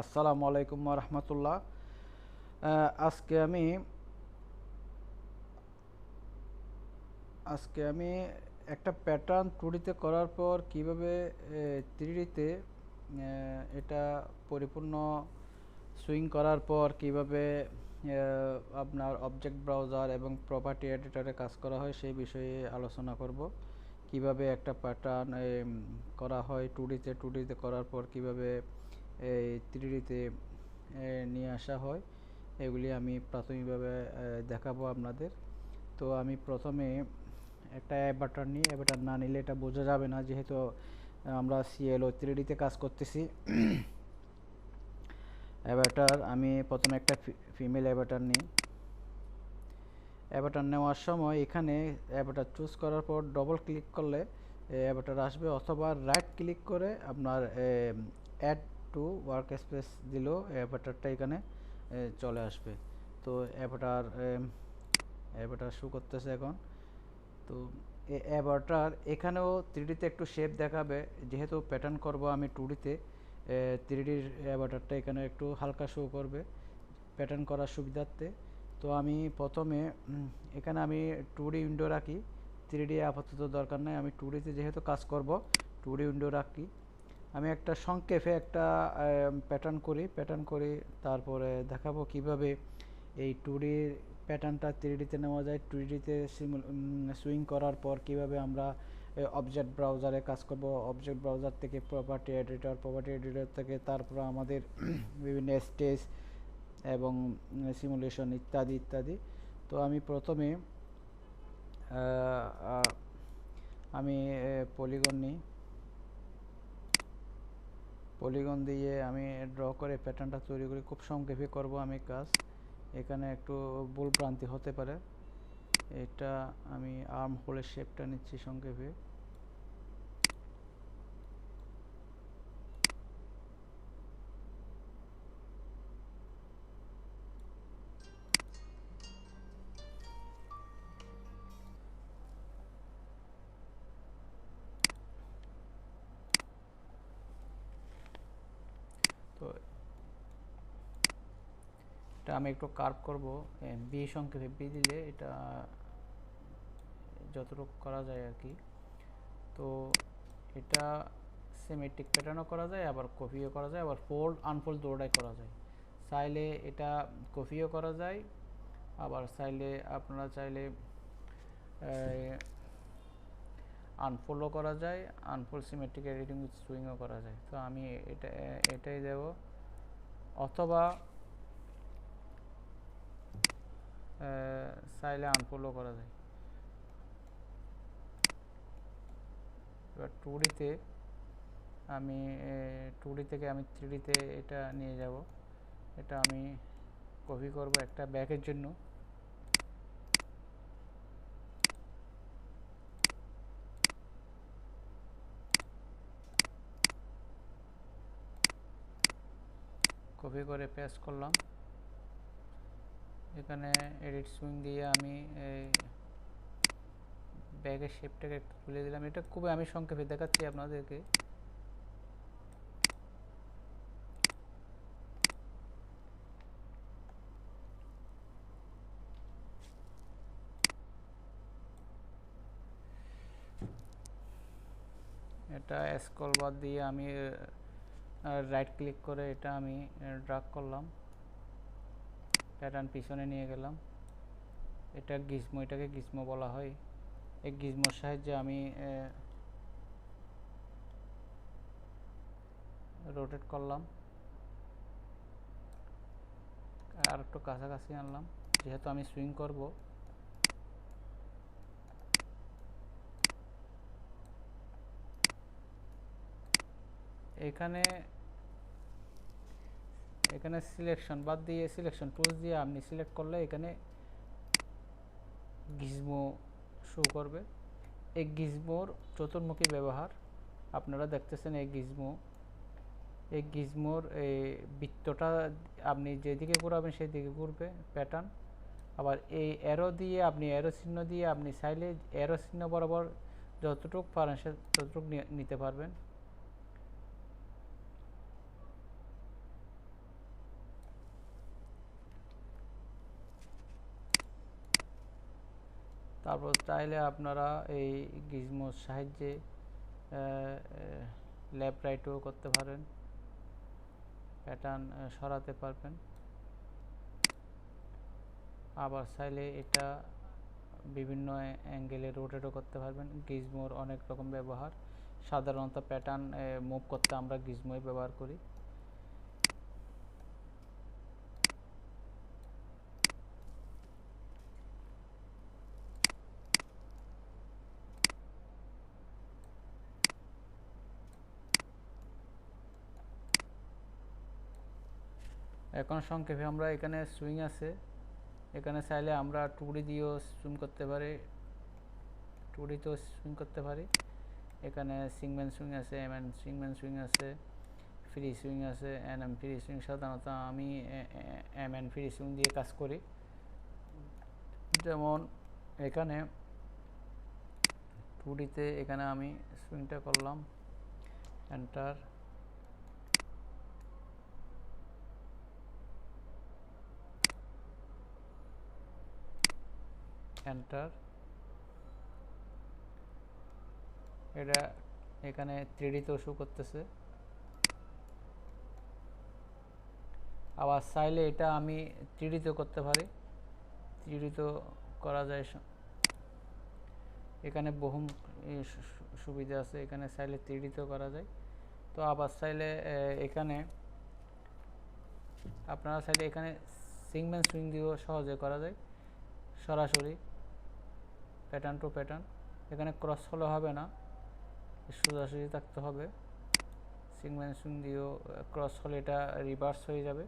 আসসালামু আলাইকুম ওয়া রাহমাতুল্লাহ। আজকে আমি একটা প্যাটার্ন 2D তে করার পর কিভাবে 3D তে এটা পরিপূর্ণ সুইং করার পর কিভাবে আপনার অবজেক্ট ব্রাউজার এবং প্রপার্টি এডিটরে কাজ করা হয় সেই বিষয়ে আলোচনা করব। কিভাবে একটা প্যাটার্ন করা হয় 2D তে করার পর কিভাবে এই 3D তে নিয়ে আসা হয়, এগুলি আমি প্রাথমিকভাবে দেখাবো আপনাদের। তো আমি প্রথমে একটা অ্যাভাটার নিই। অ্যাভাটার না নিলে এটা বোঝা যাবে না, যেহেতু আমরা সিএলও 3D তে কাজ করতেছি। অ্যাভাটার আমি প্রথমে একটা ফিমেল অ্যাভাটার নিই। অ্যাভাটার নেওয়ার সময় এখানে অ্যাভাটার চুজ করার পর ডবল ক্লিক করলে অ্যাভাটার আসবে, অথবা রাইট ক্লিক করে আপনার অ্যাড টু ওয়ার্ক স্পেস দিলেও অ্যাভাটারটা এখানে চলে আসবে। তো অ্যাভাটার শো করতেছে এখন। তো অ্যাভাটার এখানেও 3D তে একটু শেপ দেখাবে, যেহেতু প্যাটার্ন করব আমি 2D তে। 3Dর অ্যাভাটারটা এখানে একটু হালকা শো করবে প্যাটার্ন করার সুবিধার্থে। তো আমি প্রথমে এখানে আমি 2D উইন্ডো রাখি। 3D আপাতত দরকার নাই, আমি 2D তে যেহেতু কাজ করব 2D উইন্ডো রাখি। আমি একটা সংক্ষেপে একটা প্যাটার্ন করি, তারপরে দেখাবো কিভাবে এই 2D প্যাটার্নটা 3D তে নেওয়া যায়। 2D তে সুইং করার পর কিভাবে আমরা অবজেক্ট ব্রাউজারে কাজ করব, অবজেক্ট ব্রাউজার থেকে প্রপার্টি এডিটর থেকে তারপর আমাদের বিভিন্ন স্টেজ এবং সিমুলেশন ইত্যাদি ইত্যাদি। তো আমি প্রথমে আমি পলিগন নিই। পলিগন দিয়ে আমি ড্র করে প্যাটার্নটা তৈরি করি। খুব সংক্ষেপে করব আমি কাজ, এখানে একটু ভুল ভ্রান্তি হতে পারে। এটা আমি আর্ম হোলের শেপটা নিচ্ছি সংক্ষেপে। তো এটা আমি একটু কার্ভ করব, বি সংক্ষেপে বি দিলে এটা যতটুকু করা যায় আর কি। তো এটা সিমেট্রিক প্যাটার্নও করা যায়, আবার কপিও করা যায়, আবার ফোল্ড আনফোল্ড দুটোটাই করা যায়। চাইলে এটা কপিও করা যায়, আবার আপনারা চাইলে আনফোল্ডও করা যায়, আনফোল্ড সিমেট্রিক এডিটিং উইথ সুইংও করা যায়। তো আমি এটাই দেব, অথবা চাইলে আনফোল্ডও করা যায়। এবার 2D আমি 2D থেকে আমি 3D এটা নিয়ে যাব। এটা আমি কপি করব একটা ব্যাকের জন্য। কপি করে পেস্ট করলাম। এখানে এডিট সুইং দিয়ে আমি ব্যাগের শেপটাকে একটু তুলে দিলাম। এটা খুবই আমি সংক্ষেপে দেখাচ্ছি আপনাদেরকে। এটা স্ক্রল বার দিয়ে আমি রাইট ক্লিক করে এটা আমি ড্র্যাগ করলাম, প্যাটার্ন পিছনে নিয়ে গেলাম। এটাকে গিজমো বলা হয়। এই গিজমোর সাহায্যে আমি রোটেট করলাম, আর একটু কাছাকাছি আনলাম, যেহেতু আমি সুইং করব। এখানে সিলেকশন বাদ দিয়ে সিলেকশন টুলস দিয়ে আপনি সিলেক্ট করলে এখানে গিজমো শো করবে। এই গিজমোর চতুর্মুখী ব্যবহার আপনারা দেখতেছেন। এই গিজমোর এই বৃত্তটা আপনি যেদিকে ঘুরাবেন সেদিকে ঘুরবে প্যাটার্ন। আবার এই অ্যারো দিয়ে আপনি অ্যারো চিহ্ন দিয়ে আপনি চাইলে অ্যারো চিহ্ন বরাবর যতটুকু পারেন সে ততটুকু নিতে পারবেন। তারপর চাইলে আপনারা এই গিজমোর সাহায্যে লেফট রাইটও করতে পারেন, প্যাটার্ন সরাতে পারবেন। আবার চাইলে এটা বিভিন্ন অ্যাঙ্গেলে রোটেটও করতে পারবেন। গিজমোর অনেক রকম ব্যবহার, সাধারণত প্যাটার্ন মুভ করতে আমরা গিজমোই ব্যবহার করি। এখন সংক্ষেপে আমরা এখানে সুইং আছে, এখানে চাইলে আমরা 2D দিয়েও সুইং করতে পারি, 2D তেও সুইং করতে পারি। এখানে সিংম্যান সুইং আছে, এমএন সিংম্যান সুইং আছে, ফ্রি সুইং আছে, এনএম ফ্রি সুইং। সাধারণত আমি এমএন ফ্রি সুইং দিয়ে কাজ করি। যেমন এখানে 2D তে এখানে আমি সুইংটা করলাম, এন্টার, এন্টার। এটা এখানে 3D তেও শো করতেছে। আবার চাইলে এটা আমি 3D তেও করতে পারি, 3D তেও করা যায়। এখানে বহু সুবিধা আছে, এখানে চাইলে 3D তেও করা যায়। তো আবার চাইলে এখানে আপনারা চাইলে এখানে সিংম্যান সুইং দিয়েও সহজে করা যায়, সরাসরি প্যাটার্ন টু প্যাটার্ন। এখানে ক্রস হলে হবে না, সোজাসুজি থাকতে হবে। সিংম্যান সুইং দিয়েও ক্রস হলে এটা রিভার্স হয়ে যাবে,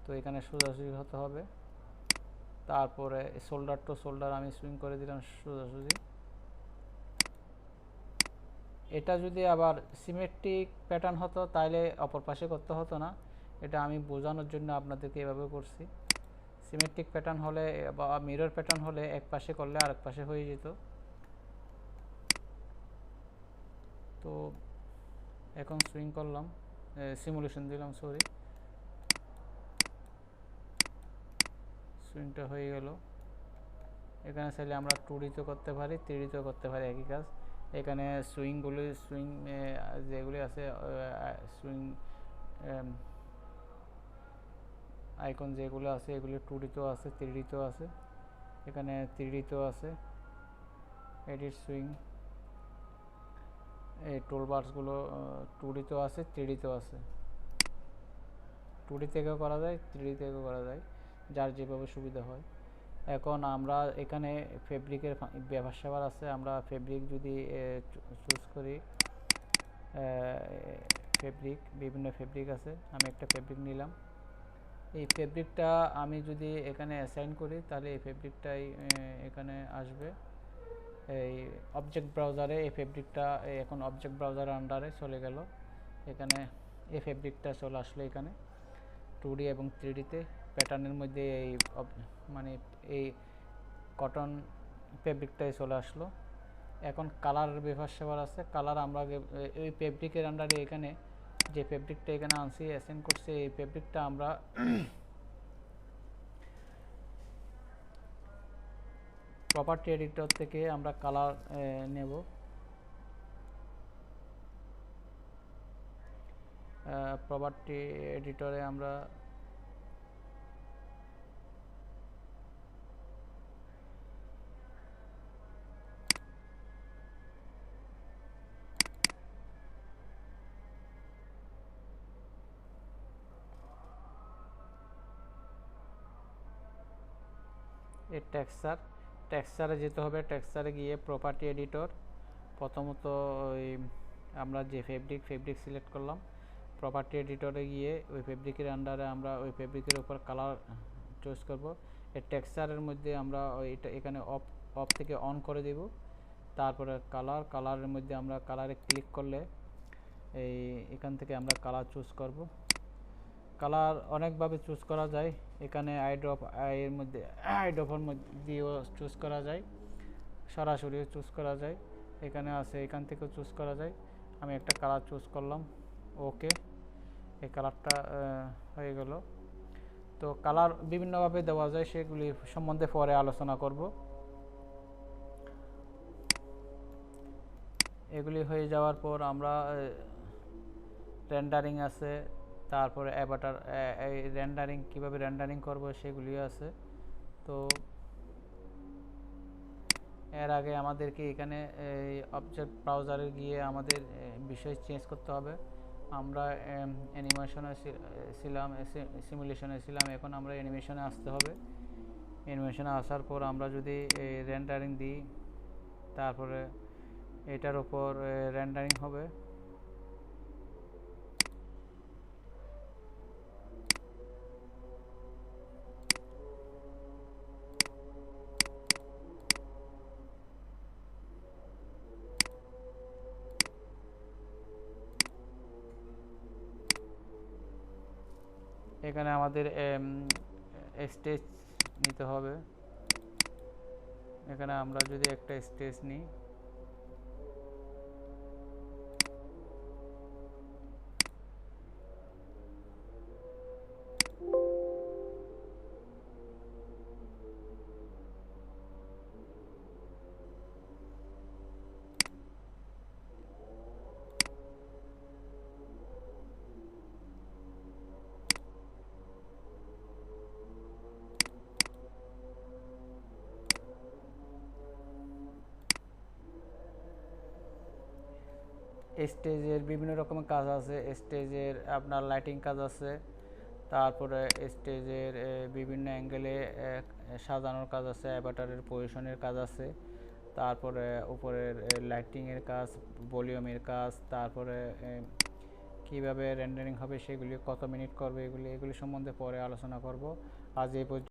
তো এখানে সোজাসুজি হতে হবে। তারপরে শোল্ডার টু শোল্ডার আমি সুইং করে দিলাম সোজাসুজি। এটা যদি আবার সিমেট্রিক প্যাটার্ন হতো তাহলে অপর পাশে করতে হতো না, এটা আমি বোঝানোর জন্য আপনাদেরকে এভাবে করছি। সিমেট্রিক প্যাটার্ন হলে বা মিরর প্যাটার্ন হলে এক পাশে করলে আরেক পাশে হয়ে যেত। তো এখন সুইং করলাম, সিমুলেশন দিলাম, সরি, সুইংটা হয়ে গেল। এখানে চাইলে আমরা 2D তেও করতে পারি, 3D তেও করতে পারি, একই কাজ। এখানে সুইংগুলি যেগুলি আছে, সুইং আইকন যেগুলো আছে এগুলি 2D তেও আছে, 3D তেও আছে। এখানে 3D তেও আছে, এডিট সুইং, এই টুলবার্সগুলো 2D তেও আছে, 3D তেও আছে। 2D থেকেও করা যায়, 3D থেকেও করা যায়, যার যেভাবে সুবিধা হয়। এখন আমরা এখানে ফেব্রিকের ব্যবহার আছে, আমরা ফেব্রিক যদি চুজ করি, ফেব্রিক বিভিন্ন ফেব্রিক আছে, আমি একটা ফেব্রিক নিলাম। এই ফেব্রিকটা আমি যদি এখানে অ্যাসাইন করি তাহলে এই ফেব্রিকটাই এখানে আসবে। এই অবজেক্ট ব্রাউজারে এই ফেব্রিকটা এখন অবজেক্ট ব্রাউজারের আন্ডারে চলে গেল। এখানে এই ফেব্রিকটা চলে আসলো এখানে 2D এবং 3D তে প্যাটার্নের মধ্যে এই মানে এই কটন ফেব্রিকটাই চলে আসলো। এখন কালারের ব্যবহার আছে, কালার আমরা এই ফেব্রিকের আন্ডারে এখানে যে ফেব্রিকটা এখানে আনছি অ্যাসাইন করছি, এই ফেব্রিকটা আমরা প্রপার্টি এডিটর থেকে আমরা কালার নেব। প্রপার্টি এডিটরে আমরা এই টেক্সচারে যেতে হবে। টেক্সচারে গিয়ে প্রপার্টি এডিটর, প্রথমত ওই আমরা যে ফেব্রিক সিলেক্ট করলাম, প্রপার্টি এডিটরে গিয়ে ওই ফেব্রিকের আন্ডারে আমরা ওই ফেব্রিকের উপর কালার চুজ করব। এই টেক্সচারের মধ্যে আমরা ওইটা এখানে অফ থেকে অন করে দেব। তারপরে কালারের মধ্যে আমরা কালারে ক্লিক করলে এখান থেকে আমরা কালার চুজ করব। কালার অনেকভাবে চুজ করা যায়, এখানে এর মধ্যে আইড্রপের মধ্যেও চুজ করা যায়, সরাসরিও চুজ করা যায়, এখানে আছে, এখান থেকেও চুজ করা যায়। আমি একটা কালার চুজ করলাম, ওকে, এই কালারটা হয়ে গেল। তো কালার বিভিন্নভাবে দেওয়া যায়, সেগুলি সম্বন্ধে পরে আলোচনা করব। এগুলি হয়ে যাওয়ার পর আমরা রেন্ডারিং আছে, তারপরে অ্যাভাটার, এই রেন্ডারিং কীভাবে রেন্ডারিং করব সেগুলিও আছে। তো এর আগে আমাদেরকে এখানে এই অবজেক্ট ব্রাউজারে গিয়ে আমাদের বিষয় চেঞ্জ করতে হবে। আমরা অ্যানিমেশনে ছিলাম, সিমুলেশনে ছিলাম, এখন আমরা অ্যানিমেশনে আসতে হবে। অ্যানিমেশনে আসার পর আমরা যদি রেন্ডারিং দিই, তারপরে এটার উপর রেন্ডারিং হবে। এখানে আমাদের স্টেজ নিতে হবে। এখানে আমরা যদি একটা স্টেজ নিই, স্টেজের বিভিন্ন রকমের কাজ আছে। স্টেজের আপনার লাইটিং কাজ আছে, তারপরে স্টেজের বিভিন্ন অ্যাঙ্গেলে সাজানোর কাজ আছে, অ্যাভাটারের পজিশনের কাজ আছে, তারপরে উপরের লাইটিংয়ের কাজ, ভলিউমের কাজ, তারপরে কিভাবে রেন্ডারিং হবে সেগুলি, কত মিনিট করবে, এগুলি সম্বন্ধে পরে আলোচনা করব। আজ এই পর্যন্ত।